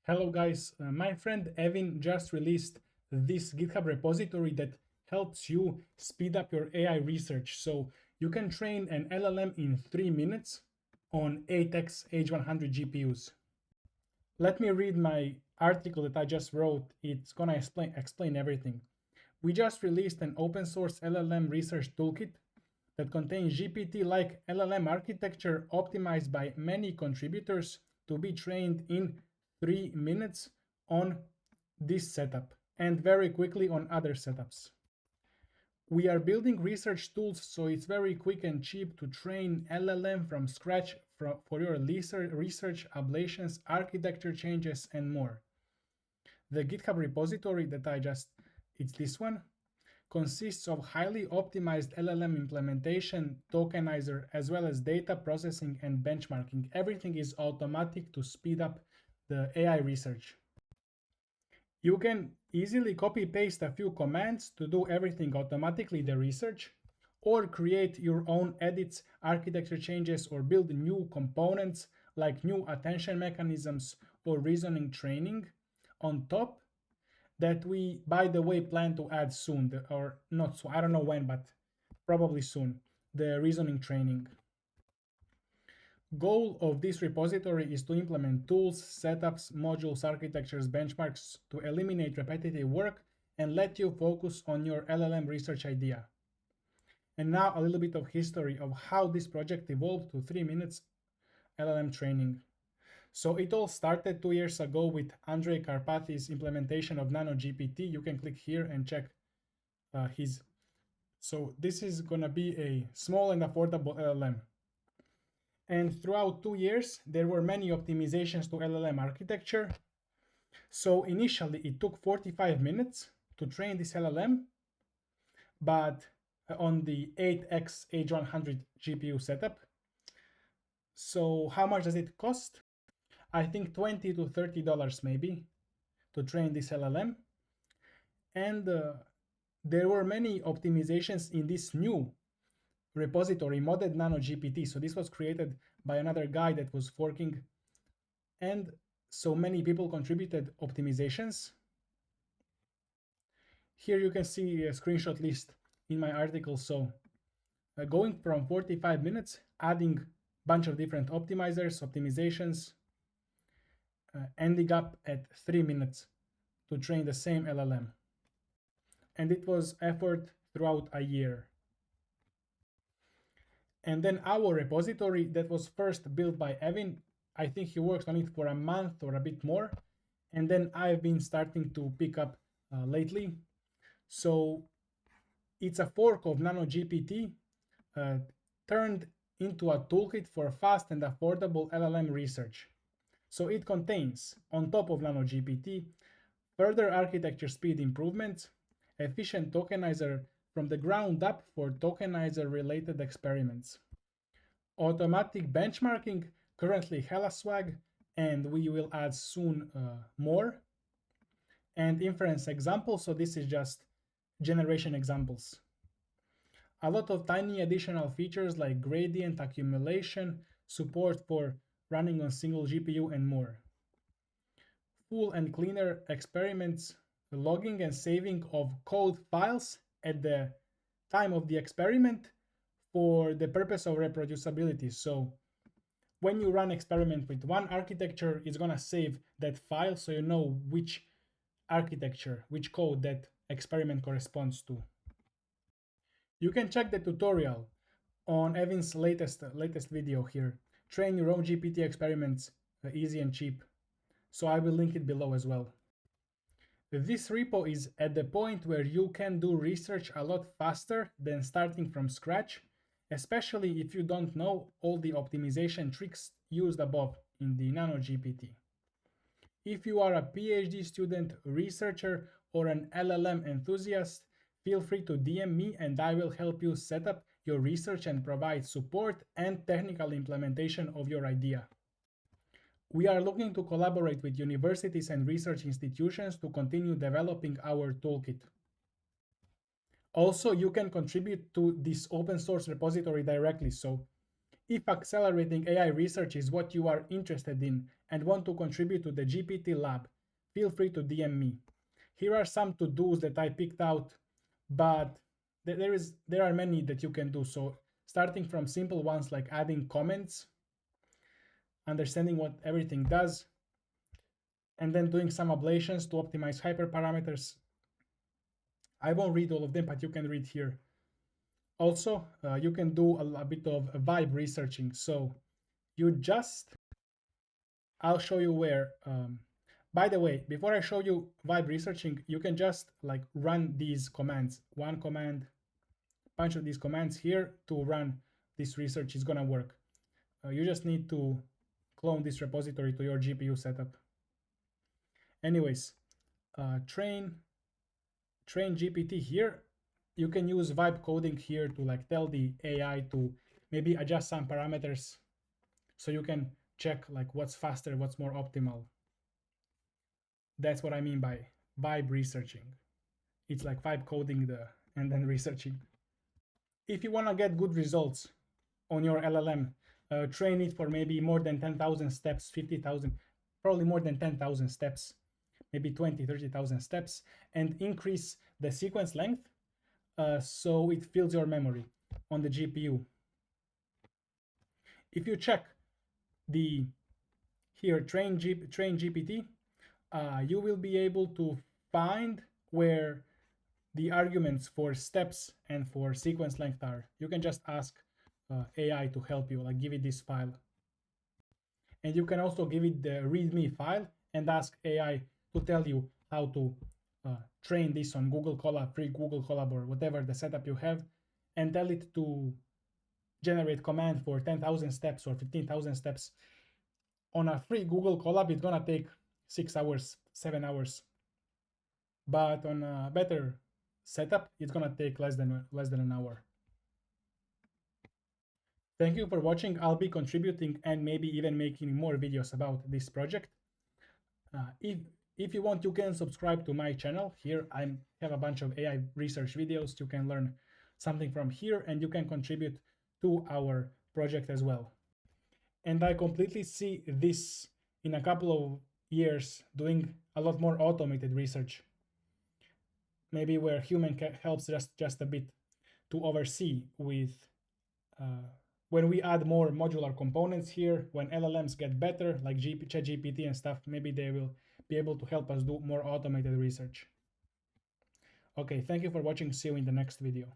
Hello guys, my friend Evan just released this GitHub repository that helps you speed up your AI research. So you can train an LLM in 3 minutes on 8xH100 GPUs. Let me read my article that I just wrote. It's gonna explain everything. We just released an open source LLM research toolkit that contains GPT-like LLM architecture optimized by many contributors to be trained in 3 minutes on this setup and very quickly on other setups. We are building research tools so it's very quick and cheap to train LLM from scratch for your research, ablations, architecture changes, and more. The GitHub repository it's this one, consists of highly optimized LLM implementation, tokenizer, as well as data processing and benchmarking. Everything is automatic to speed up the AI research. You can easily copy paste a few commands to do everything automatically, the research, or create your own edits, architecture changes, or build new components like new attention mechanisms or reasoning training on top that we, by the way, plan to add soon, or not soon, I don't know when, but probably soon, the reasoning training. Goal of this repository is to implement tools, setups, modules, architectures, benchmarks to eliminate repetitive work and let you focus on your LLM research idea. And now a little bit of history of how this project evolved to 3 minutes LLM training. So it all started 2 years ago with Andrei Karpathy's implementation of NanoGPT. You can click here and check his. So this is gonna be a small and affordable LLM. And throughout 2 years, there were many optimizations to LLM architecture. So initially it took 45 minutes to train this LLM, but on the 8xH100 GPU setup. So how much does it cost? I think $20 to $30 maybe to train this LLM. And there were many optimizations in this new repository, modded NanoGPT. So this was created by another guy that was forking. And so many people contributed optimizations. Here you can see a screenshot list in my article. So going from 45 minutes, adding a bunch of different optimizations, ending up at 3 minutes to train the same LLM. And it was effort throughout a year. And then our repository that was first built by Evan, I think he worked on it for a month or a bit more. And then I've been starting to pick up lately. So it's a fork of NanoGPT turned into a toolkit for fast and affordable LLM research. So it contains, on top of NanoGPT, further architecture speed improvements, efficient tokenizer from the ground up for tokenizer-related experiments, automatic benchmarking, currently hella swag, and we will add soon more, and inference examples, so this is just generation examples. A lot of tiny additional features like gradient accumulation, support for running on single GPU, and more. Full and cleaner experiments, logging and saving of code files at the time of the experiment for the purpose of reproducibility. So when you run experiment with one architecture, it's gonna save that file so you know which architecture, which code that experiment corresponds to. You can check the tutorial on Evan's latest video here. Train your own GPT experiments easy and cheap. So I will link it below as well. This repo is at the point where you can do research a lot faster than starting from scratch, especially if you don't know all the optimization tricks used above in the NanoGPT. If you are a PhD student, researcher, or an LLM enthusiast, feel free to DM me and I will help you set up your research and provide support and technical implementation of your idea. We are looking to collaborate with universities and research institutions to continue developing our toolkit. Also, you can contribute to this open source repository directly. So if accelerating AI research is what you are interested in and want to contribute to the GPT-Lab, feel free to DM me. Here are some to-dos that I picked out, but there are many that you can do. So starting from simple ones like adding comments, understanding what everything does, and then doing some ablations to optimize hyperparameters. I won't read all of them, but you can read here. Also, you can do a bit of vibe researching. So you just, I'll show you where. By the way, before I show you vibe researching, you can just like run these commands. One command, bunch of these commands here to run this research is gonna work. You just need to clone this repository to your GPU setup. Anyways, train GPT here. You can use vibe coding here to like tell the AI to maybe adjust some parameters so you can check like what's faster, what's more optimal. That's what I mean by vibe researching. It's like vibe coding and then researching. If you want to get good results on your LLM, train it for maybe more than 10,000 steps, 50,000, probably more than 10,000 steps, maybe 20, 30,000 steps, and increase the sequence length so it fills your memory on the GPU. If you check the here train GPT, you will be able to find where the arguments for steps and for sequence length are. You can just ask AI to help you, like give it this file. And you can also give it the README file and ask AI to tell you how to train this on Google Colab, free Google Colab, or whatever the setup you have, and tell it to generate command for 10,000 steps or 15,000 steps. On a free Google Colab, it's gonna take 6 hours, 7 hours. But on a better setup, it's gonna take less than an hour. Thank you for watching. I'll be contributing and maybe even making more videos about this project. If you want, you can subscribe to my channel. Here I have a bunch of AI research videos. You can learn something from here and you can contribute to our project as well. And I completely see this in a couple of years doing a lot more automated research. Maybe where human helps just a bit to oversee with when we add more modular components here, when LLMs get better, like ChatGPT and stuff, maybe they will be able to help us do more automated research. Okay, thank you for watching. See you in the next video.